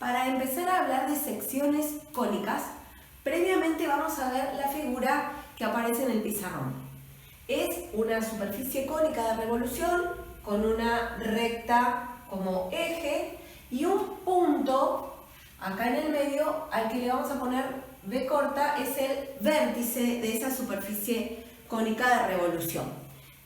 Para empezar a hablar de secciones cónicas, previamente vamos a ver la figura que aparece en el pizarrón. Es una superficie cónica de revolución con una recta como eje y un punto acá en el medio al que le vamos a poner B corta, es el vértice de esa superficie cónica de revolución.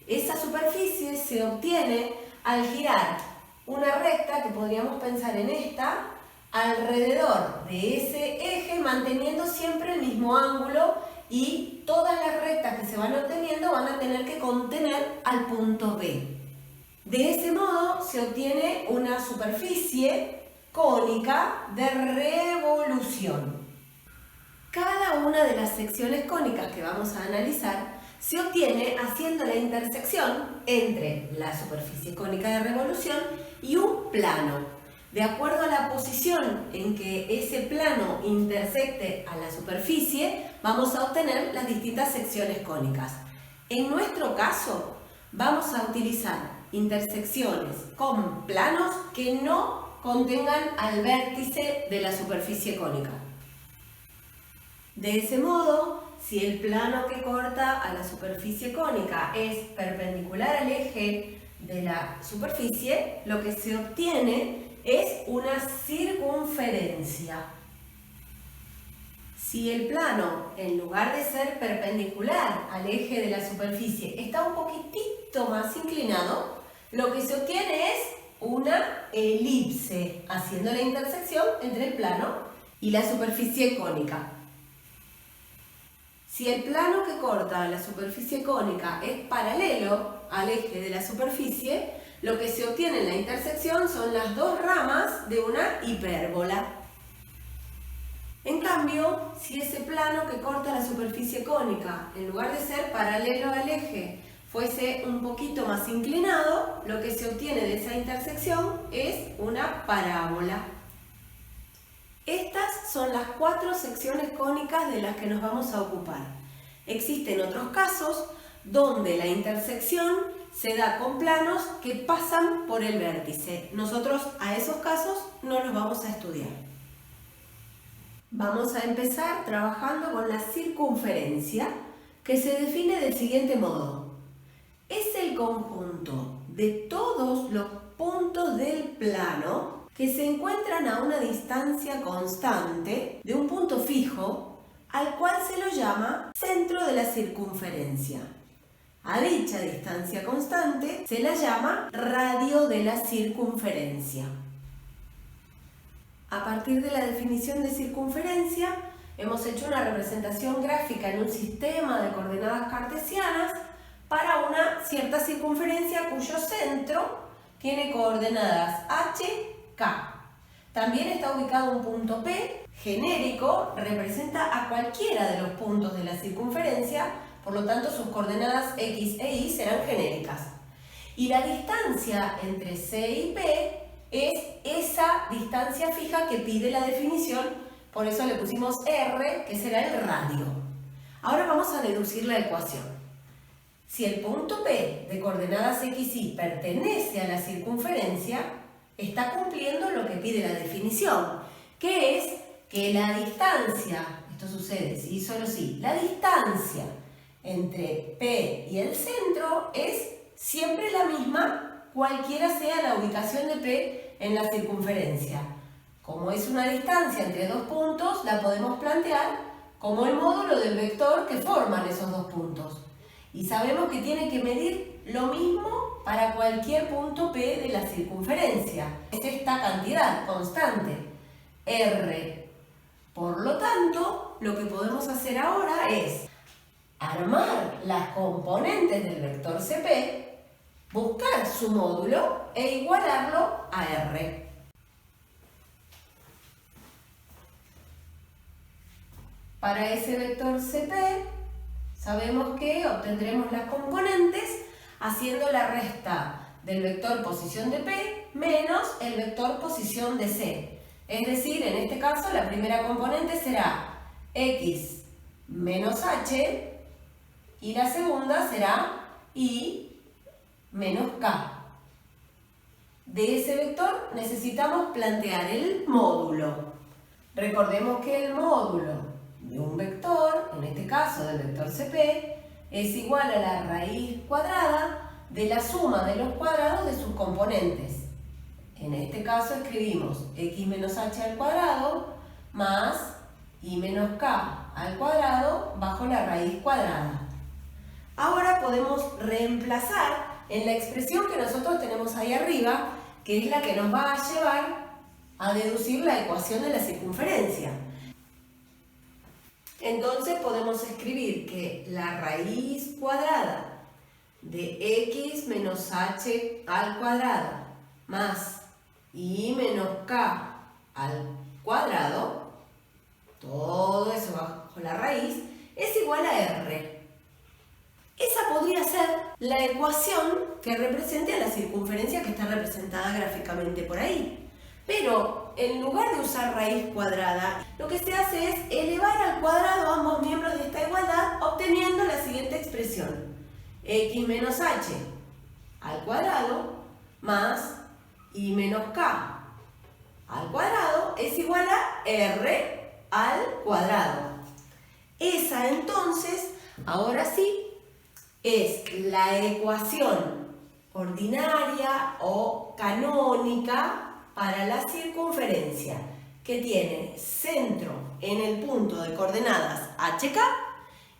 Esa superficie se obtiene al girar una recta, que podríamos pensar en esta, alrededor de ese eje, manteniendo siempre el mismo ángulo, y todas las rectas que se van obteniendo van a tener que contener al punto B. De ese modo se obtiene una superficie cónica de revolución. Cada una de las secciones cónicas que vamos a analizar se obtiene haciendo la intersección entre la superficie cónica de revolución y un plano. De acuerdo a la posición en que ese plano intersecte a la superficie, vamos a obtener las distintas secciones cónicas. En nuestro caso, vamos a utilizar intersecciones con planos que no contengan al vértice de la superficie cónica. De ese modo, si el plano que corta a la superficie cónica es perpendicular al eje de la superficie, lo que se obtiene es una circunferencia. Si el plano, en lugar de ser perpendicular al eje de la superficie, está un poquitito más inclinado, lo que se obtiene es una elipse, haciendo la intersección entre el plano y la superficie cónica. Si el plano que corta la superficie cónica es paralelo al eje de la superficie, lo que se obtiene en la intersección son las dos ramas de una hipérbola. En cambio, si ese plano que corta la superficie cónica, en lugar de ser paralelo al eje, fuese un poquito más inclinado, lo que se obtiene de esa intersección es una parábola. Estas son las 4 secciones cónicas de las que nos vamos a ocupar. Existen otros casos donde la intersección se da con planos que pasan por el vértice. Nosotros a esos casos no los vamos a estudiar. Vamos a empezar trabajando con la circunferencia, que se define del siguiente modo. Es el conjunto de todos los puntos del plano que se encuentran a una distancia constante de un punto fijo, al cual se lo llama centro de la circunferencia. A dicha distancia constante se la llama radio de la circunferencia. A partir de la definición de circunferencia, hemos hecho una representación gráfica en un sistema de coordenadas cartesianas para una cierta circunferencia cuyo centro tiene coordenadas h, k. También está ubicado un punto P, genérico, representa a cualquiera de los puntos de la circunferencia, por lo tanto sus coordenadas x e y serán genéricas. Y la distancia entre C y P es esa distancia fija que pide la definición, por eso le pusimos R, que será el radio. Ahora vamos a deducir la ecuación. Si el punto P de coordenadas x, y pertenece a la circunferencia, está cumpliendo lo que pide la definición, que es que la distancia, esto sucede si y solo si, la distancia entre P y el centro es siempre la misma, cualquiera sea la ubicación de P en la circunferencia. Como es una distancia entre dos puntos, la podemos plantear como el módulo del vector que forman esos dos puntos. Y sabemos que tiene que medir lo mismo para cualquier punto P de la circunferencia. Es esta cantidad constante, R. Por lo tanto, lo que podemos hacer ahora es armar las componentes del vector CP, buscar su módulo e igualarlo a R. Para ese vector CP, sabemos que obtendremos las componentes haciendo la resta del vector posición de P menos el vector posición de C. Es decir, en este caso la primera componente será x menos h y la segunda será y menos k. de ese vector necesitamos plantear el módulo. Recordemos que el módulo de un vector, en este caso del vector CP, es igual a la raíz cuadrada de la suma de los cuadrados de sus componentes. En este caso escribimos x menos h al cuadrado más y menos k al cuadrado bajo la raíz cuadrada. Ahora podemos reemplazar en la expresión que nosotros tenemos ahí arriba, que es la que nos va a llevar a deducir la ecuación de la circunferencia. Entonces podemos escribir que la raíz cuadrada de x menos h al cuadrado más y menos k al cuadrado, todo eso bajo la raíz, es igual a r. Esa podría ser la ecuación que represente a la circunferencia que está representada gráficamente por ahí. Pero en lugar de usar raíz cuadrada, lo que se hace es elevar al cuadrado ambos miembros de esta igualdad, obteniendo la siguiente expresión: x menos h al cuadrado más y menos k al cuadrado es igual a r al cuadrado. Esa entonces, ahora sí, es la ecuación ordinaria o canónica para la circunferencia, que tiene centro en el punto de coordenadas HK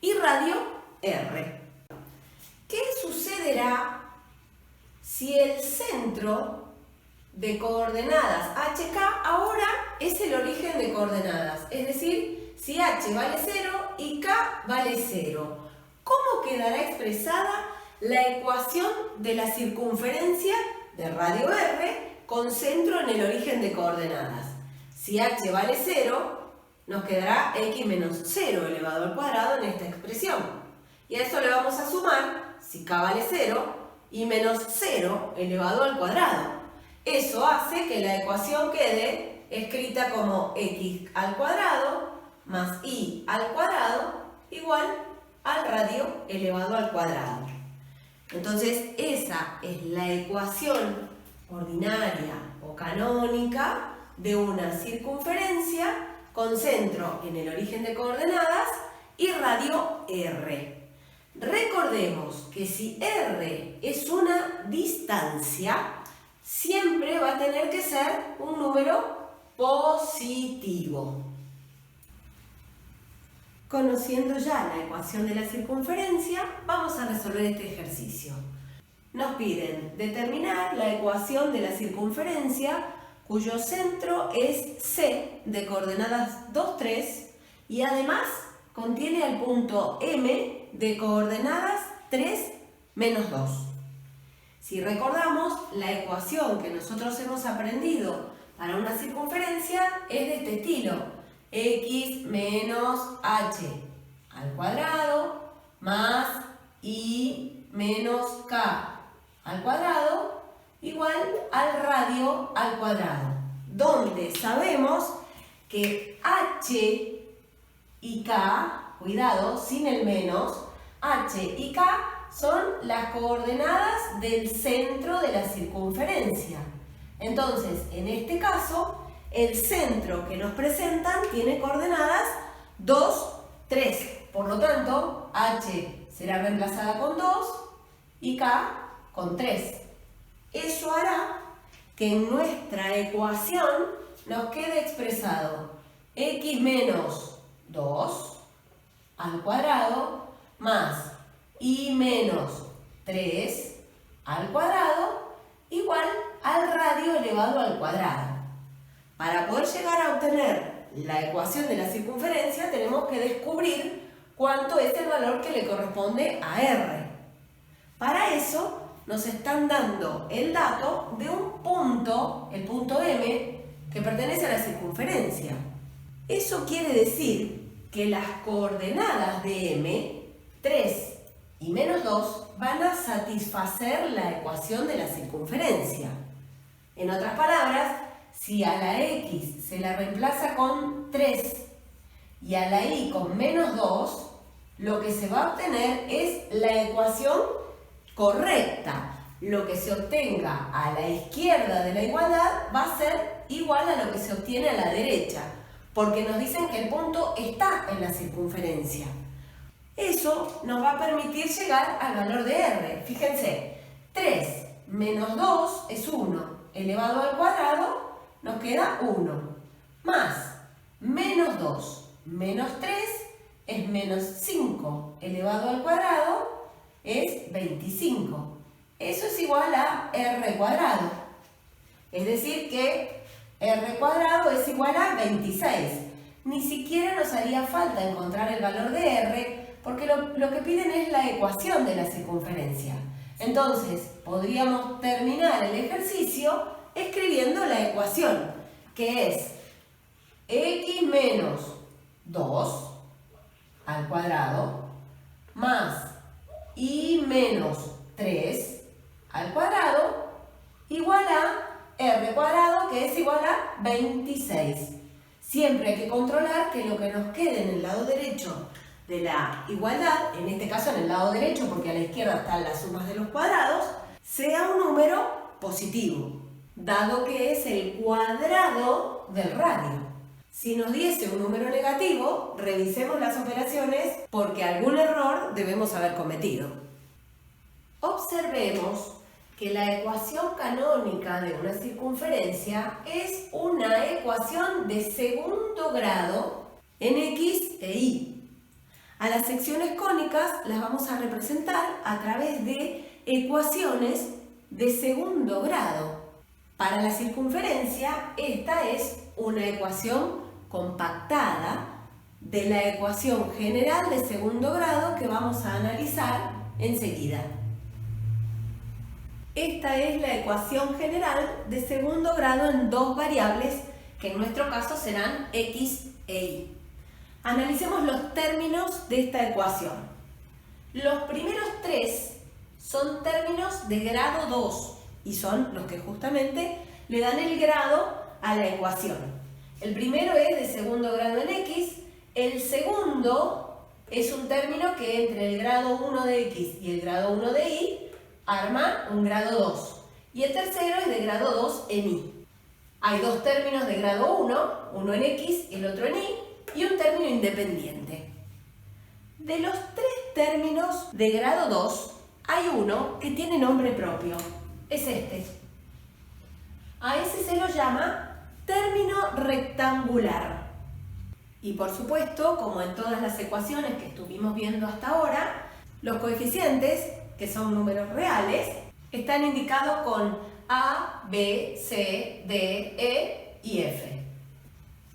y radio R. ¿Qué sucederá si el centro de coordenadas HK ahora es el origen de coordenadas? Es decir, si H vale 0 y K vale 0. ¿Cómo quedará expresada la ecuación de la circunferencia de radio R con centro en el origen de coordenadas? Si h vale 0, nos quedará x menos 0 elevado al cuadrado en esta expresión. Y a eso le vamos a sumar, si k vale 0, y menos 0 elevado al cuadrado. Eso hace que la ecuación quede escrita como x al cuadrado más y al cuadrado igual al radio elevado al cuadrado. Entonces, esa es la ecuación ordinaria o canónica de una circunferencia con centro en el origen de coordenadas y radio R. Recordemos que si R es una distancia, siempre va a tener que ser un número positivo. Conociendo ya la ecuación de la circunferencia, vamos a resolver este ejercicio. Nos piden determinar la ecuación de la circunferencia cuyo centro es C de coordenadas 2, 3 y además contiene al punto M de coordenadas 3, menos 2. Si recordamos, la ecuación que nosotros hemos aprendido para una circunferencia es de este estilo: x menos h al cuadrado más y menos k al cuadrado igual al radio al cuadrado, donde sabemos que h y k, cuidado, sin el menos, h y k son las coordenadas del centro de la circunferencia. Entonces, en este caso, el centro que nos presentan tiene coordenadas 2, 3. Por lo tanto, h será reemplazada con 2 y k con 3. Eso hará que en nuestra ecuación nos quede expresado x menos 2 al cuadrado más y menos 3 al cuadrado igual al radio elevado al cuadrado. Para poder llegar a obtener la ecuación de la circunferencia tenemos que descubrir cuánto es el valor que le corresponde a R. Para eso nos están dando el dato de un punto, el punto M, que pertenece a la circunferencia. Eso quiere decir que las coordenadas de M, 3 y menos 2, van a satisfacer la ecuación de la circunferencia. En otras palabras, si a la x se la reemplaza con 3 y a la y con menos 2, lo que se va a obtener es la ecuación correcta. lo que se obtenga a la izquierda de la igualdad va a ser igual a lo que se obtiene a la derecha, porque nos dicen que el punto está en la circunferencia. Eso nos va a permitir llegar al valor de R. Fíjense, 3 menos 2 es 1, elevado al cuadrado nos queda 1, más menos 2 menos 3 es menos 5, elevado al cuadrado es 25. Eso es igual a R cuadrado. Es decir que R cuadrado es igual a 26. Ni siquiera nos haría falta encontrar el valor de R porque lo que piden es la ecuación de la circunferencia. Entonces, podríamos terminar el ejercicio escribiendo la ecuación, que es x menos 2 al cuadrado más y menos 3 al cuadrado igual a r cuadrado, que es igual a 26. Siempre hay que controlar que lo que nos quede en el lado derecho de la igualdad, en este caso en el lado derecho porque a la izquierda están las sumas de los cuadrados, sea un número positivo, dado que es el cuadrado del radio. Si nos diese un número negativo, revisemos las operaciones porque algún error debemos haber cometido. Observemos que la ecuación canónica de una circunferencia es una ecuación de segundo grado en X e Y. A las secciones cónicas las vamos a representar a través de ecuaciones de segundo grado. Para la circunferencia, esta es una ecuación compactada de la ecuación general de segundo grado que vamos a analizar enseguida. Esta es la ecuación general de segundo grado en dos variables que en nuestro caso serán X e Y. Analicemos los términos de esta ecuación. Los primeros tres son términos de grado 2 y son los que justamente le dan el grado a la ecuación. El primero es de segundo grado en X, el segundo es un término que entre el grado 1 de X y el grado 1 de Y arma un grado 2 y el tercero es de grado 2 en Y. Hay dos términos de grado 1, uno en X y el otro en Y, y un término independiente. De los tres términos de grado 2, hay uno que tiene nombre propio, es este. A ese se lo llama término rectangular. Y por supuesto, como en todas las ecuaciones que estuvimos viendo hasta ahora, los coeficientes, que son números reales, están indicados con A, B, C, D, E y F.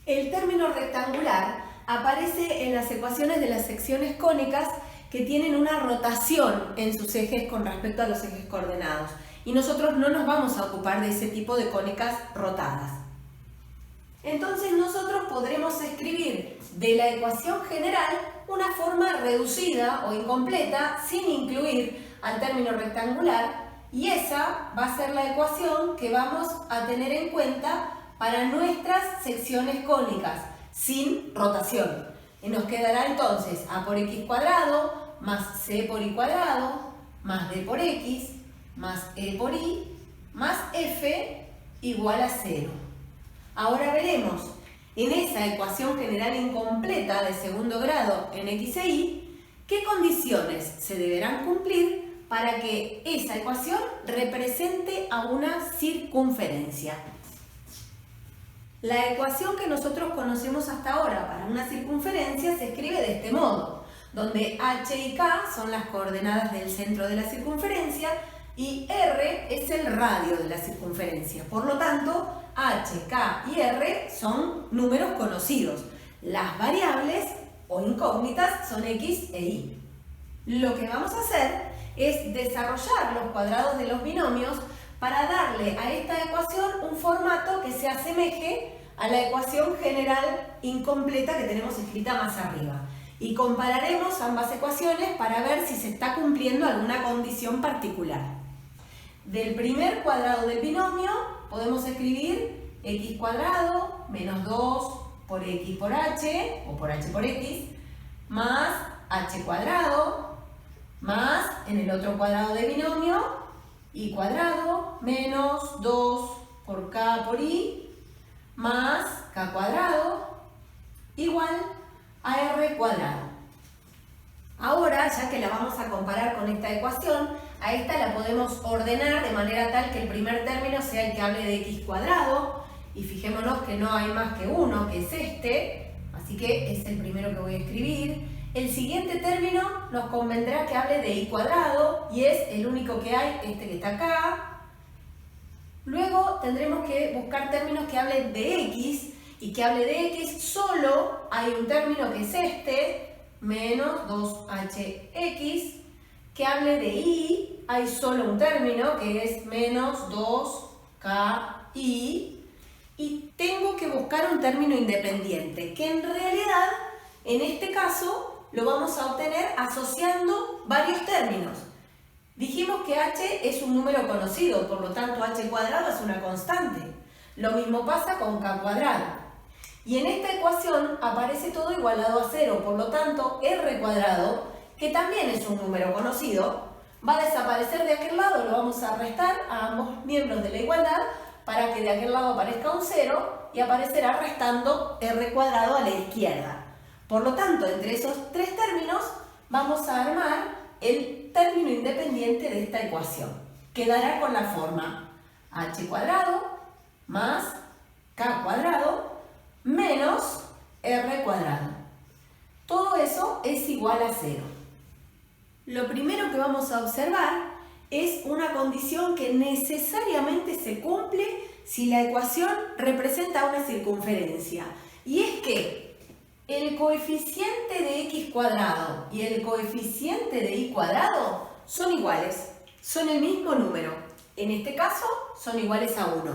El término rectangular aparece en las ecuaciones de las secciones cónicas que tienen una rotación en sus ejes con respecto a los ejes coordenados. Y nosotros no nos vamos a ocupar de ese tipo de cónicas rotadas. Entonces nosotros podremos escribir de la ecuación general una forma reducida o incompleta sin incluir al término rectangular, y esa va a ser la ecuación que vamos a tener en cuenta para nuestras secciones cónicas, sin rotación. Y nos quedará entonces a por x cuadrado más c por y cuadrado más d por x más e por y más f igual a 0. Ahora veremos en esa ecuación general incompleta de segundo grado en x e y qué condiciones se deberán cumplir para que esa ecuación represente a una circunferencia. La ecuación que nosotros conocemos hasta ahora para una circunferencia se escribe de este modo, donde h y k son las coordenadas del centro de la circunferencia y r es el radio de la circunferencia. Por lo tanto, h, k y r son números conocidos. Las variables o incógnitas son x e y. Lo que vamos a hacer es desarrollar los cuadrados de los binomios para darle a esta ecuación un formato que se asemeje a la ecuación general incompleta que tenemos escrita más arriba. Y compararemos ambas ecuaciones para ver si se está cumpliendo alguna condición particular. Del primer cuadrado del binomio podemos escribir x cuadrado menos 2 por x por h, o por h por x, más h cuadrado, más, en el otro cuadrado del binomio, y cuadrado menos 2 por k por i más k cuadrado igual a r cuadrado. Ahora, ya que la vamos a comparar con esta ecuación, a esta la podemos ordenar de manera tal que el primer término sea el que hable de x cuadrado, y fijémonos que no hay más que uno, que es este, así que es el primero que voy a escribir. El siguiente término nos convendrá que hable de y cuadrado, y es el único que hay, este que está acá. Luego tendremos que buscar términos que hablen de x, y que hable de x solo hay un término que es este, menos 2hx, que hable de y, hay solo un término que es menos 2ki, y tengo que buscar un término independiente, que en realidad, en este caso, lo vamos a obtener asociando varios términos. Dijimos que h es un número conocido, por lo tanto h cuadrado es una constante. Lo mismo pasa con k cuadrado. Y en esta ecuación aparece todo igualado a 0, por lo tanto r cuadrado, que también es un número conocido, va a desaparecer de aquel lado, lo vamos a restar a ambos miembros de la igualdad para que de aquel lado aparezca un 0 y aparecerá restando r cuadrado a la izquierda. Por lo tanto, entre esos tres términos vamos a armar el término independiente de esta ecuación. Quedará con la forma h cuadrado más k cuadrado menos r cuadrado. Todo eso es igual a 0. Lo primero que vamos a observar es una condición que necesariamente se cumple si la ecuación representa una circunferencia. Y es que el coeficiente de x cuadrado y el coeficiente de y cuadrado son iguales, son el mismo número. En este caso son iguales a 1.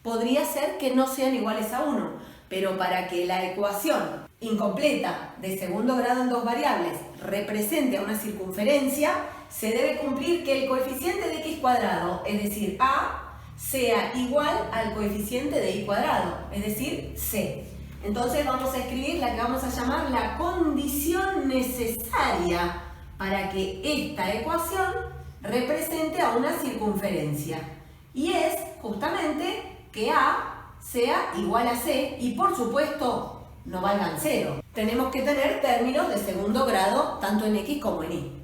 Podría ser que no sean iguales a 1. Pero para que la ecuación incompleta de segundo grado en dos variables represente a una circunferencia, se debe cumplir que el coeficiente de x cuadrado, es decir, a, sea igual al coeficiente de y cuadrado, es decir, c. Entonces vamos a escribir la que vamos a llamar la condición necesaria para que esta ecuación represente a una circunferencia. Y es justamente que a sea igual a c y por supuesto no valgan 0. Tenemos que tener términos de segundo grado tanto en x como en y.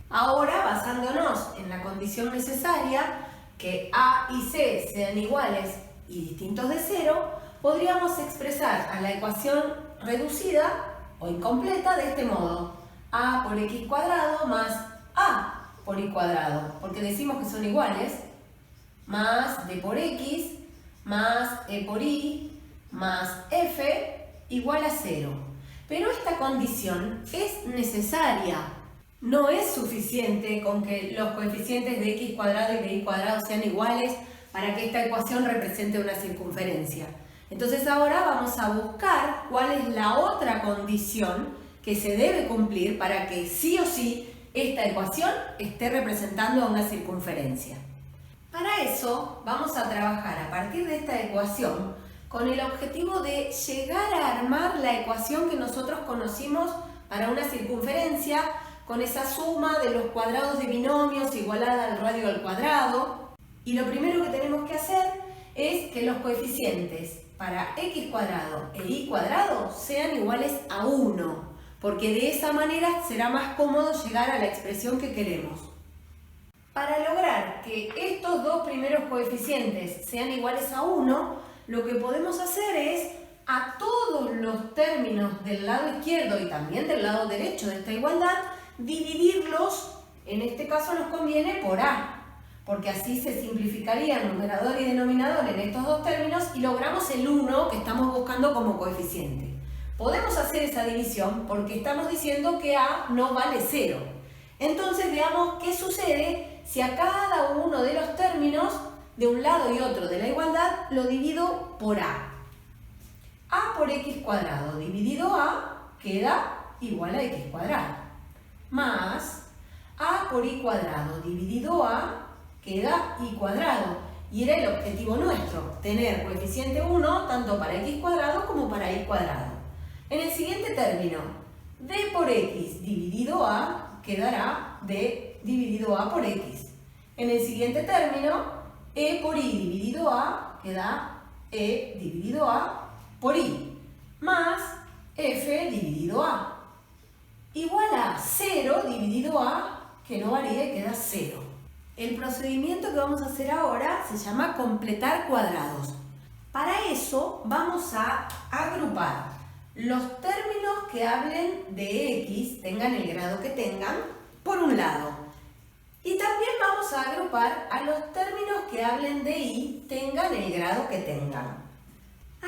Ahora, basándonos en la condición necesaria, que a y c sean iguales y distintos de 0, podríamos expresar a la ecuación reducida o incompleta de este modo: a por x cuadrado más a por y cuadrado, porque decimos que son iguales, más d por x más e por i más f igual a 0. Pero esta condición es necesaria. No es suficiente con que los coeficientes de x cuadrado y de y cuadrado sean iguales para que esta ecuación represente una circunferencia. Entonces ahora vamos a buscar cuál es la otra condición que se debe cumplir para que sí o sí esta ecuación esté representando a una circunferencia. Para eso vamos a trabajar a partir de esta ecuación con el objetivo de llegar a armar la ecuación que nosotros conocimos para una circunferencia, con esa suma de los cuadrados de binomios igualada al radio al cuadrado. Y lo primero que tenemos que hacer es que los coeficientes para x cuadrado e y cuadrado sean iguales a 1, porque de esa manera será más cómodo llegar a la expresión que queremos. Para lograr que estos dos primeros coeficientes sean iguales a 1, lo que podemos hacer es a todos los términos del lado izquierdo y también del lado derecho de esta igualdad, dividirlos, en este caso nos conviene por a, porque así se simplificaría numerador y denominador en estos dos términos y logramos el 1 que estamos buscando como coeficiente. Podemos hacer esa división porque estamos diciendo que a no vale 0. Entonces veamos qué sucede si a cada uno de los términos de un lado y otro de la igualdad lo divido por a. A por x cuadrado dividido a queda igual a x cuadrado. Más a por y cuadrado dividido a queda y cuadrado. Y era el objetivo nuestro, tener coeficiente 1 tanto para x cuadrado como para y cuadrado. En el siguiente término, d por x dividido a quedará d dividido a por x. En el siguiente término, E por I dividido A queda E dividido A por I, más F dividido A, igual a 0 dividido A, que no varíe, queda 0. El procedimiento que vamos a hacer ahora se llama completar cuadrados. Para eso vamos a agrupar los términos que hablen de X, tengan el grado que tengan, por un lado. Y también vamos a agrupar a los términos que hablen de Y, tengan el grado que tengan.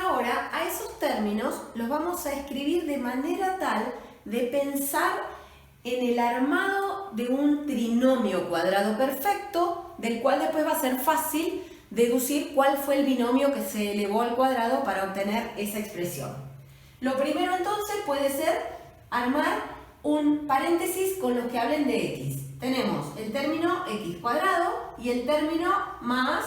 Ahora, a esos términos los vamos a escribir de manera tal de pensar en el armado de un trinomio cuadrado perfecto, del cual después va a ser fácil deducir cuál fue el binomio que se elevó al cuadrado para obtener esa expresión. Lo primero entonces puede ser armar un paréntesis con los que hablen de X. Tenemos el término X cuadrado y el término más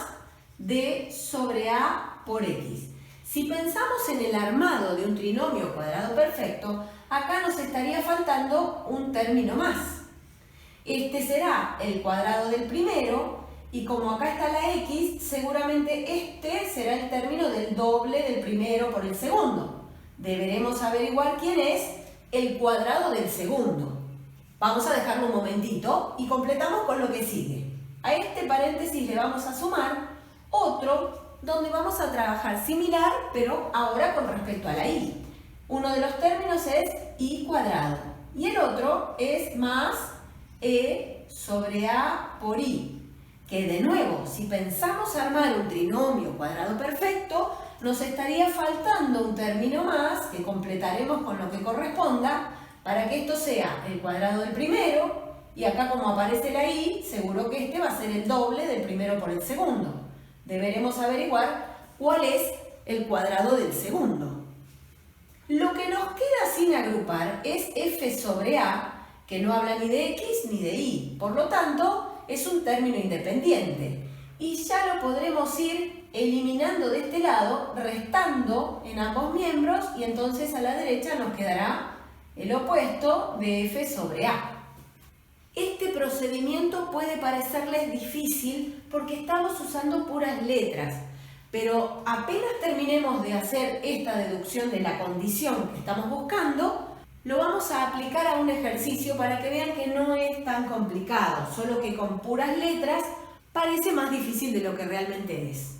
D sobre A por X. Si pensamos en el armado de un trinomio cuadrado perfecto, acá nos estaría faltando un término más. Este será el cuadrado del primero y como acá está la X, seguramente este será el término del doble del primero por el segundo. Deberemos averiguar quién es el cuadrado del segundo. Vamos a dejarlo un momentito y completamos con lo que sigue. A este paréntesis le vamos a sumar otro donde vamos a trabajar similar, pero ahora con respecto a la Y. Uno de los términos es Y cuadrado y el otro es más E sobre A por I, que de nuevo, si pensamos armar un trinomio cuadrado perfecto, nos estaría faltando un término más que completaremos con lo que corresponda para que esto sea el cuadrado del primero y acá como aparece la Y, seguro que este va a ser el doble del primero por el segundo. Deberemos averiguar cuál es el cuadrado del segundo. Lo que nos queda sin agrupar es F sobre A, que no habla ni de X ni de Y, por lo tanto es un término independiente. Y ya lo podremos ir eliminando de este lado, restando en ambos miembros y entonces a la derecha nos quedará el opuesto de F sobre A. Este procedimiento puede parecerles difícil porque estamos usando puras letras, pero apenas terminemos de hacer esta deducción de la condición que estamos buscando, lo vamos a aplicar a un ejercicio para que vean que no es tan complicado, solo que con puras letras parece más difícil de lo que realmente es.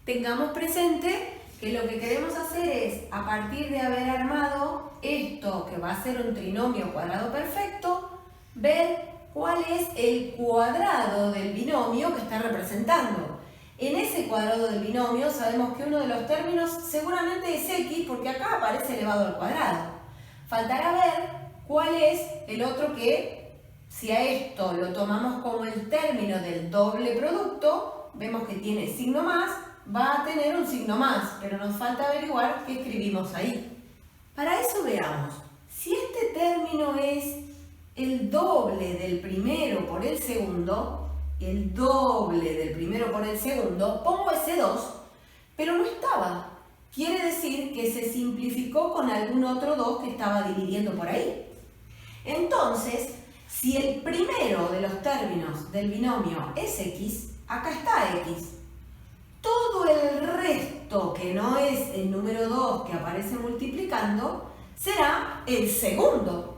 Tengamos presente que lo que queremos hacer es, a partir de haber armado esto que va a ser un trinomio cuadrado perfecto, ver cuál es el cuadrado del binomio que está representando. En ese cuadrado del binomio sabemos que uno de los términos seguramente es X porque acá aparece elevado al cuadrado. Faltará ver cuál es el otro que, si a esto lo tomamos como el término del doble producto, vemos que tiene signo más, va a tener un signo más, pero nos falta averiguar qué escribimos ahí. Para eso veamos, si este término es el doble del primero por el segundo, pongo ese 2, pero no estaba. Quiere decir que se simplificó con algún otro 2 que estaba dividiendo por ahí. Entonces, si el primero de los términos del binomio es X, acá está X. Todo el resto que no es el número 2 que aparece multiplicando será el segundo.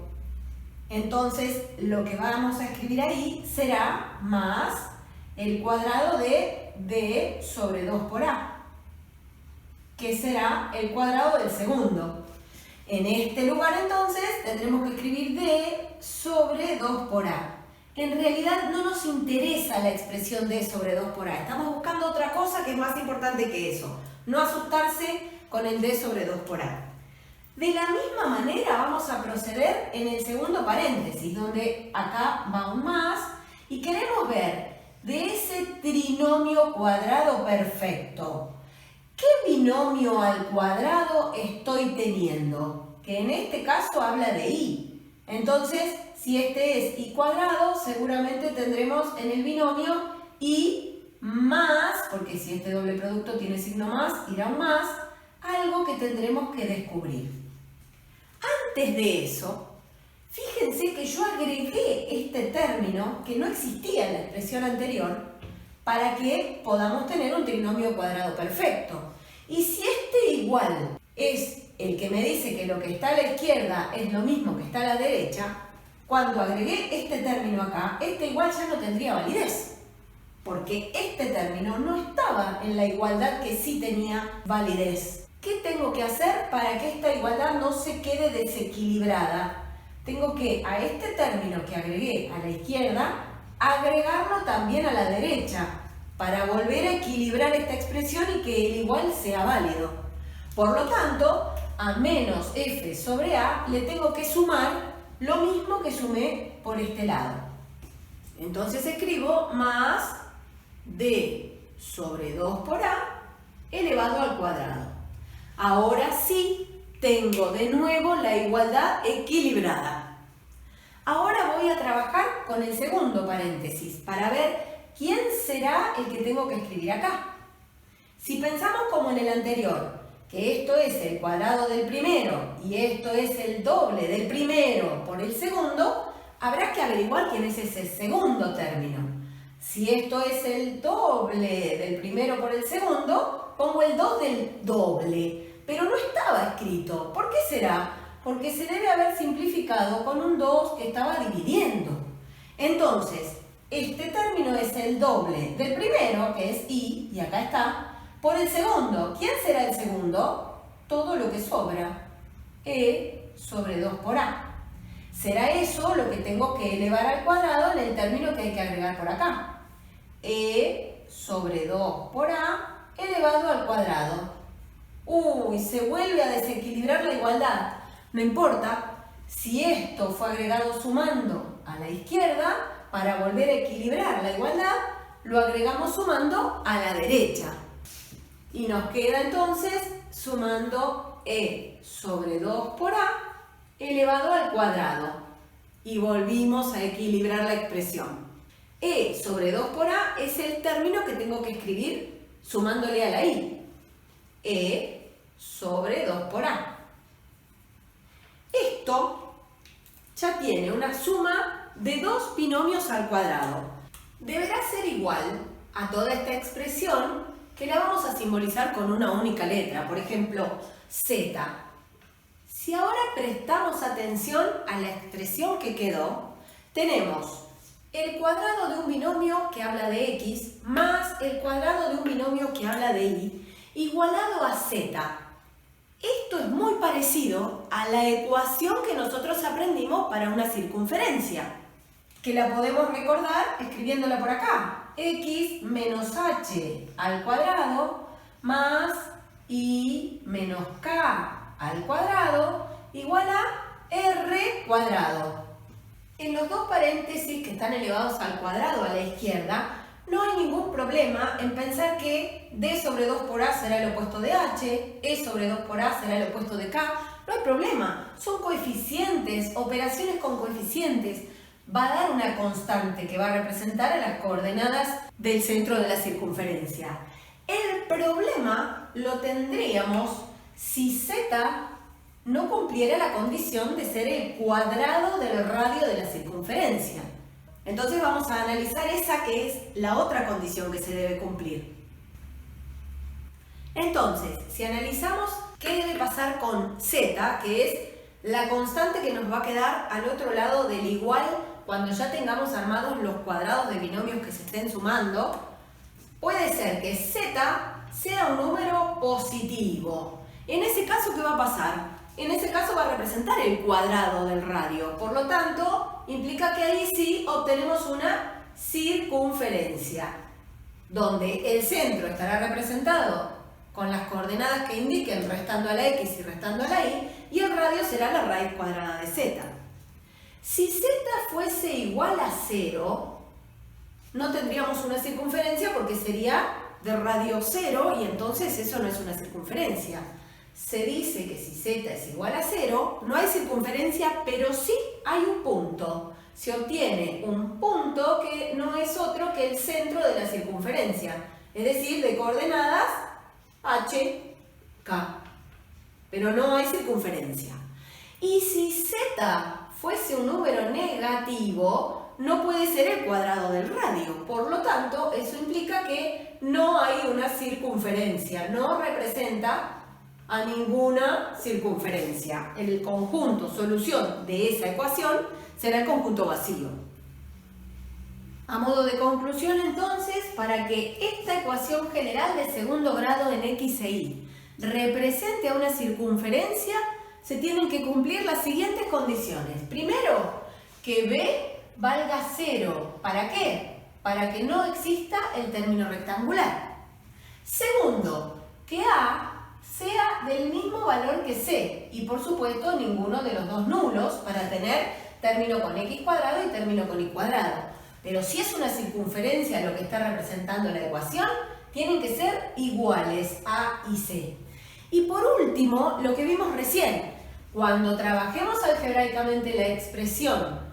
Entonces lo que vamos a escribir ahí será más el cuadrado de D sobre 2 por A, que será el cuadrado del segundo. En este lugar entonces tendremos que escribir D sobre 2 por A. En realidad no nos interesa la expresión D sobre 2 por A. Estamos buscando otra cosa que es más importante que eso. No asustarse con el D sobre 2 por A. De la misma manera vamos a proceder en el segundo paréntesis, donde acá va un más y queremos ver de ese trinomio cuadrado perfecto, ¿qué binomio al cuadrado estoy teniendo? Que en este caso habla de Y. Entonces, si este es Y cuadrado, seguramente tendremos en el binomio Y más, porque si este doble producto tiene signo más, irá un más, algo que tendremos que descubrir. Antes de eso, Fíjense que yo agregué este término que no existía en la expresión anterior para que podamos tener un trinomio cuadrado perfecto. Y si este igual es el que me dice que lo que está a la izquierda es lo mismo que está a la derecha, cuando agregué este término acá, este igual ya no tendría validez. Porque este término no estaba en la igualdad que sí tenía validez. ¿Qué tengo que hacer para que esta igualdad no se quede desequilibrada? Tengo que a este término que agregué a la izquierda, agregarlo también a la derecha, para volver a equilibrar esta expresión y que el igual sea válido. Por lo tanto, a menos f sobre a le tengo que sumar lo mismo que sumé por este lado. Entonces escribo más d sobre 2 por a elevado al cuadrado. Ahora sí tengo de nuevo la igualdad equilibrada. Ahora voy a trabajar con el segundo paréntesis para ver quién será el que tengo que escribir acá. Si pensamos como en el anterior, que esto es el cuadrado del primero y esto es el doble del primero por el segundo, habrá que averiguar quién es ese segundo término. Si esto es el doble del primero por el segundo, pongo el 2 del doble, pero no estaba escrito. ¿Por qué será? Porque se debe haber simplificado con un 2 que estaba dividiendo. Entonces, este término es el doble del primero, que es i, y acá está, por el segundo. ¿Quién será el segundo? Todo lo que sobra. E sobre 2 por a. Será eso lo que tengo que elevar al cuadrado en el término que hay que agregar por acá. E sobre 2 por a elevado al cuadrado. Uy, se vuelve a desequilibrar la igualdad. No importa, si esto fue agregado sumando a la izquierda, para volver a equilibrar la igualdad, lo agregamos sumando a la derecha. Y nos queda entonces sumando e sobre 2 por a elevado al cuadrado. Y volvimos a equilibrar la expresión. E sobre 2 por a es el término que tengo que escribir sumándole a la i. E sobre 2 por a. Esto ya tiene una suma de dos binomios al cuadrado. Deberá ser igual a toda esta expresión que la vamos a simbolizar con una única letra, por ejemplo, z. Si ahora prestamos atención a la expresión que quedó, tenemos el cuadrado de un binomio que habla de x más el cuadrado de un binomio que habla de y igualado a z. Esto es muy parecido a la ecuación que nosotros aprendimos para una circunferencia, que la podemos recordar escribiéndola por acá. X menos h al cuadrado más y menos k al cuadrado igual a r cuadrado. En los dos paréntesis que están elevados al cuadrado a la izquierda, no hay ningún problema en pensar que d sobre 2 por a será el opuesto de h, e sobre 2 por a será el opuesto de k. No hay problema, son coeficientes, operaciones con coeficientes. Va a dar una constante que va a representar a las coordenadas del centro de la circunferencia. El problema lo tendríamos si z no cumpliera la condición de ser el cuadrado del radio de la circunferencia. Entonces vamos a analizar esa que es la otra condición que se debe cumplir. Entonces, si analizamos qué debe pasar con z, que es la constante que nos va a quedar al otro lado del igual cuando ya tengamos armados los cuadrados de binomios que se estén sumando, puede ser que z sea un número positivo. En ese caso, ¿qué va a pasar? En ese caso va a representar el cuadrado del radio. Por lo tanto, implica que ahí sí obtenemos una circunferencia, donde el centro estará representado con las coordenadas que indiquen restando a la x y restando a la y el radio será la raíz cuadrada de z. Si z fuese igual a 0, no tendríamos una circunferencia porque sería de radio 0 y entonces eso no es una circunferencia. Se dice que si z es igual a 0, no hay circunferencia, pero sí hay un punto. Se obtiene un punto que no es otro que el centro de la circunferencia, es decir, de coordenadas h, k. Pero no hay circunferencia. Y si z fuese un número negativo, no puede ser el cuadrado del radio. Por lo tanto, eso implica que no hay una circunferencia, no representa a ninguna circunferencia. El conjunto solución de esa ecuación será el conjunto vacío. A modo de conclusión, entonces, para que esta ecuación general de segundo grado en X e Y represente a una circunferencia, se tienen que cumplir las siguientes condiciones. Primero, que B valga 0. ¿Para qué? Para que no exista el término rectangular. Segundo, que A sea del mismo valor que C y, por supuesto, ninguno de los dos nulos para tener término con X cuadrado y término con Y cuadrado. Pero si es una circunferencia lo que está representando la ecuación, tienen que ser iguales A y C. Y por último, lo que vimos recién, cuando trabajemos algebraicamente la expresión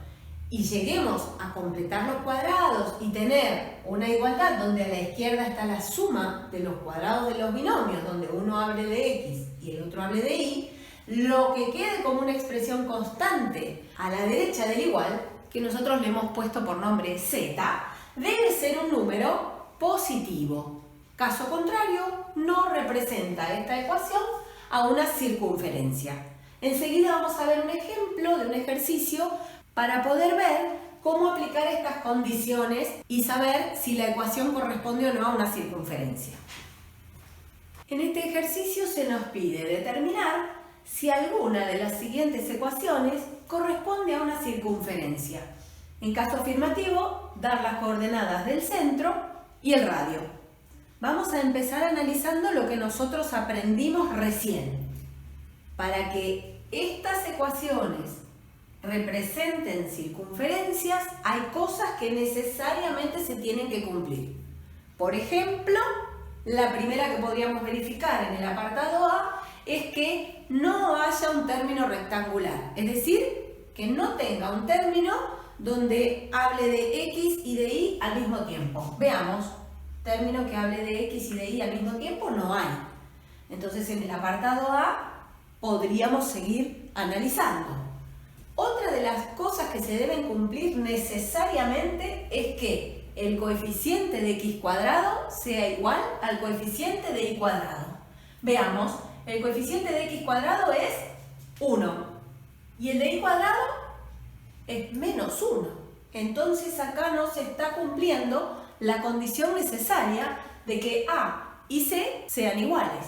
y lleguemos a completar los cuadrados y tener una igualdad donde a la izquierda está la suma de los cuadrados de los binomios, donde uno hable de X y el otro hable de Y, lo que quede como una expresión constante a la derecha del igual, que nosotros le hemos puesto por nombre Z, debe ser un número positivo. Caso contrario, no representa esta ecuación a una circunferencia. Enseguida vamos a ver un ejemplo de un ejercicio para poder ver cómo aplicar estas condiciones y saber si la ecuación corresponde o no a una circunferencia. En este ejercicio se nos pide determinar si alguna de las siguientes ecuaciones corresponde a una circunferencia. En caso afirmativo, dar las coordenadas del centro y el radio. Vamos a empezar analizando lo que nosotros aprendimos recién. Para que estas ecuaciones representen circunferencias, hay cosas que necesariamente se tienen que cumplir. Por ejemplo, la primera que podríamos verificar en el apartado A es que no haya un término rectangular, es decir, que no tenga un término donde hable de X y de Y al mismo tiempo. Veamos, término que hable de X y de Y al mismo tiempo no hay. Entonces en el apartado A podríamos seguir analizando. Otra de las cosas que se deben cumplir necesariamente es que el coeficiente de X cuadrado sea igual al coeficiente de Y cuadrado. Veamos, el coeficiente de X cuadrado es 1 y el de Y cuadrado es menos 1. Entonces acá no se está cumpliendo la condición necesaria de que A y C sean iguales.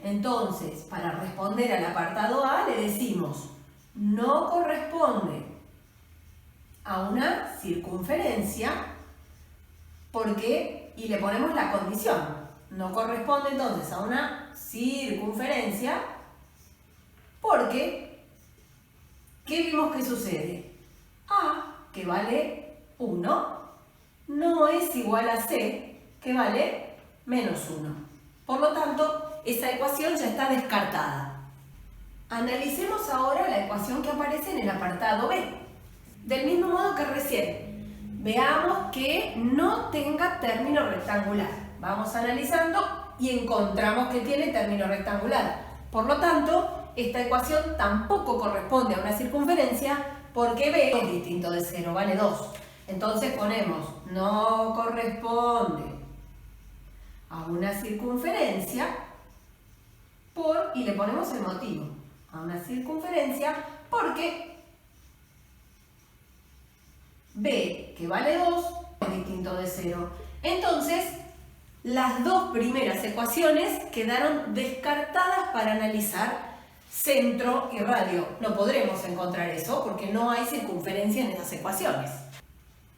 Entonces, para responder al apartado A le decimos no corresponde a una circunferencia porque, y le ponemos la condición, no corresponde entonces a una circunferencia porque, ¿qué vimos que sucede? A, que vale 1, no es igual a C, que vale menos 1. Por lo tanto, esa ecuación ya está descartada. Analicemos ahora la ecuación que aparece en el apartado B. Del mismo modo que recién, veamos que no tenga término rectangular. Vamos analizando y encontramos que tiene término rectangular. Por lo tanto, esta ecuación tampoco corresponde a una circunferencia porque B es distinto de 0, vale 2. Entonces ponemos no corresponde a una circunferencia y le ponemos el motivo. A una circunferencia porque B, que vale 2, es distinto de 0. Entonces, las dos primeras ecuaciones quedaron descartadas para analizar centro y radio. No podremos encontrar eso porque no hay circunferencia en esas ecuaciones.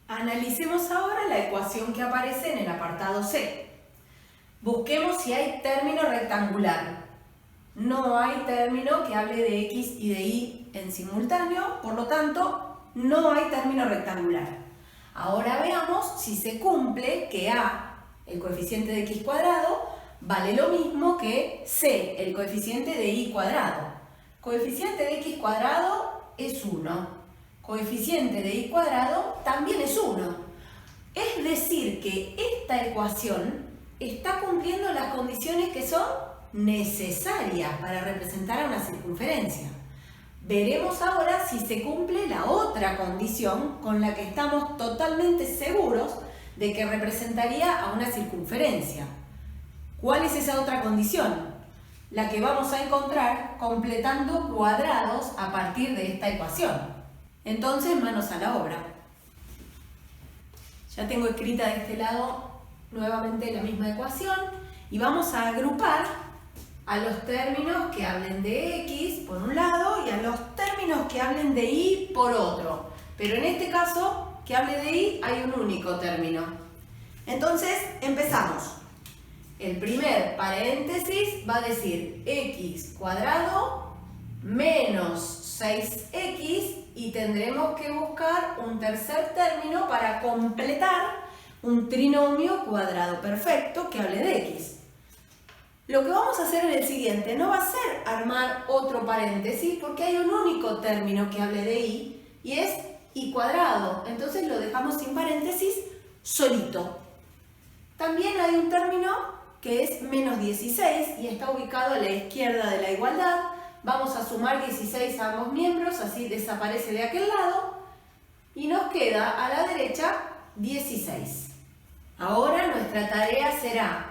Analicemos ahora la ecuación que aparece en el apartado C. Busquemos si hay término rectangular. No hay término que hable de X y de Y en simultáneo, por lo tanto, no hay término rectangular. Ahora veamos si se cumple que A, el coeficiente de X cuadrado, vale lo mismo que C, el coeficiente de Y cuadrado. Coeficiente de X cuadrado es 1. Coeficiente de Y cuadrado también es 1. Es decir, que esta ecuación está cumpliendo las condiciones que son necesarias para representar a una circunferencia. Veremos ahora si se cumple la otra condición con la que estamos totalmente seguros de que representaría a una circunferencia. ¿Cuál es esa otra condición? La que vamos a encontrar completando cuadrados a partir de esta ecuación. Entonces, manos a la obra. Ya tengo escrita de este lado nuevamente la misma ecuación y vamos a agrupar a los términos que hablen de x por un lado y a los términos que hablen de y por otro. Pero en este caso, que hable de y, hay un único término. Entonces, empezamos. El primer paréntesis va a decir x cuadrado menos 6x y tendremos que buscar un tercer término para completar un trinomio cuadrado perfecto que hable de x. Lo que vamos a hacer en el siguiente no va a ser armar otro paréntesis porque hay un único término que hable de y es y cuadrado. Entonces lo dejamos sin paréntesis solito. También hay un término que es menos 16 y está ubicado a la izquierda de la igualdad. Vamos a sumar 16 a ambos miembros, así desaparece de aquel lado y nos queda a la derecha 16. Ahora nuestra tarea será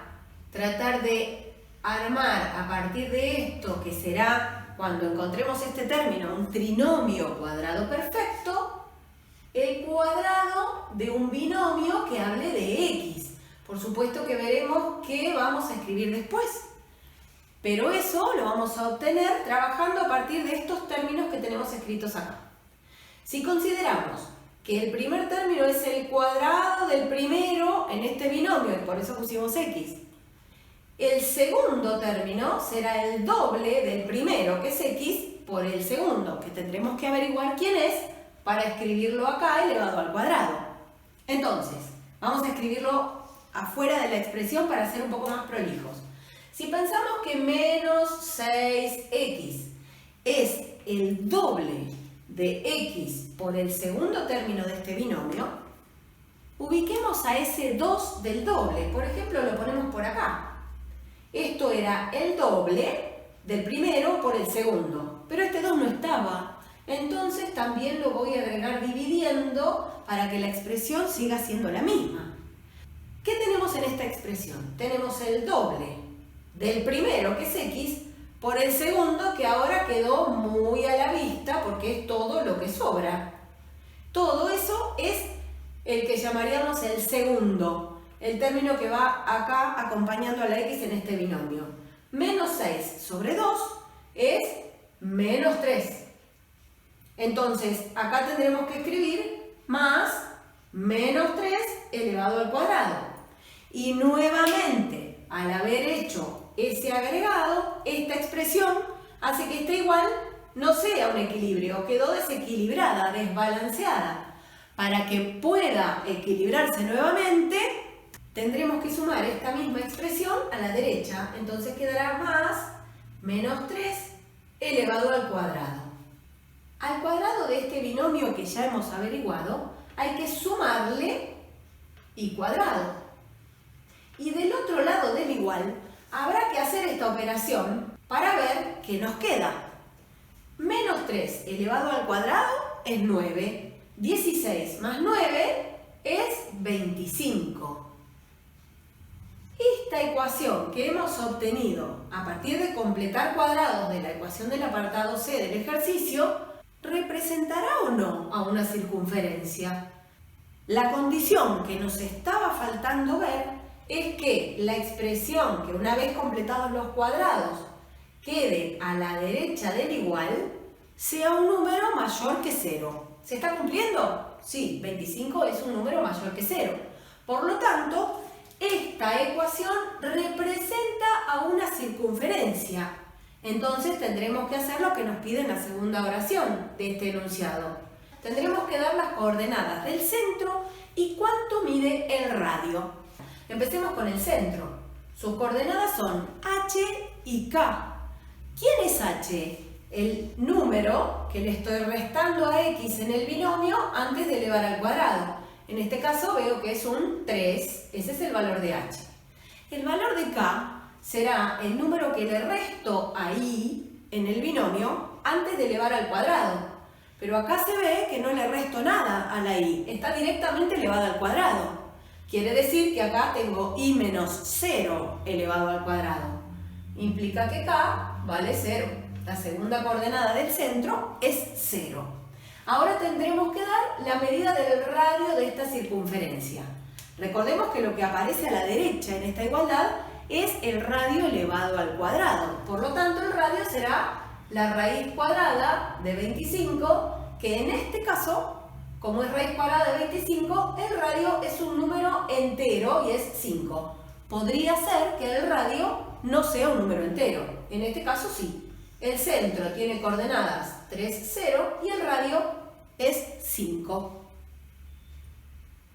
tratar de armar a partir de esto, que será cuando encontremos este término, un trinomio cuadrado perfecto, el cuadrado de un binomio que hable de x. Por supuesto que veremos qué vamos a escribir después. Pero eso lo vamos a obtener trabajando a partir de estos términos que tenemos escritos acá. Si consideramos que el primer término es el cuadrado del primero en este binomio, y por eso pusimos x, el segundo término será el doble del primero, que es x, por el segundo, que tendremos que averiguar quién es para escribirlo acá elevado al cuadrado. Entonces, vamos a escribirlo afuera de la expresión para ser un poco más prolijos. Si pensamos que menos 6x es el doble de x por el segundo término de este binomio, ubiquemos a ese 2 del doble. Por ejemplo, lo ponemos por acá. Esto era el doble del primero por el segundo, pero este 2 no estaba. Entonces también lo voy a agregar dividiendo para que la expresión siga siendo la misma. ¿Qué tenemos en esta expresión? Tenemos el doble del primero, que es x, por el segundo, que ahora quedó muy a la vista porque es todo lo que sobra. Todo eso es el que llamaríamos el segundo, el término que va acá acompañando a la x en este binomio. Menos 6 sobre 2 es menos 3. Entonces, acá tendremos que escribir más menos 3 elevado al cuadrado. Y nuevamente, al haber hecho ese agregado, esta expresión hace que esta igual no sea un equilibrio, quedó desequilibrada, desbalanceada. Para que pueda equilibrarse nuevamente, tendremos que sumar esta misma expresión a la derecha. Entonces quedará más menos 3 elevado al cuadrado. Al cuadrado de este binomio que ya hemos averiguado, hay que sumarle y cuadrado. Y del otro lado del igual, habrá que hacer esta operación para ver qué nos queda. Menos 3 elevado al cuadrado es 9. 16 más 9 es 25. Esta ecuación que hemos obtenido a partir de completar cuadrados de la ecuación del apartado C del ejercicio, ¿representará o no a una circunferencia? La condición que nos estaba faltando ver es que la expresión que una vez completados los cuadrados quede a la derecha del igual sea un número mayor que 0. ¿Se está cumpliendo? Sí, 25 es un número mayor que 0. Por lo tanto, esta ecuación representa a una circunferencia. Entonces tendremos que hacer lo que nos pide en la segunda oración de este enunciado. Tendremos que dar las coordenadas del centro y cuánto mide el radio. Empecemos con el centro. Sus coordenadas son h y k. ¿Quién es h? El número que le estoy restando a x en el binomio antes de elevar al cuadrado. En este caso veo que es un 3, ese es el valor de h. El valor de k será el número que le resto a y en el binomio antes de elevar al cuadrado. Pero acá se ve que no le resto nada a la y, está directamente elevada al cuadrado. Quiere decir que acá tengo y menos 0 elevado al cuadrado. Implica que k vale 0. La segunda coordenada del centro es 0. Ahora tendremos que dar la medida del radio de esta circunferencia. Recordemos que lo que aparece a la derecha en esta igualdad es el radio elevado al cuadrado. Por lo tanto, el radio será la raíz cuadrada de 25, que en este caso, como es raíz cuadrada de 25, el radio es un número entero y es 5. Podría ser que el radio no sea un número entero. En este caso sí. El centro tiene coordenadas 3, 0 y el radio es 5.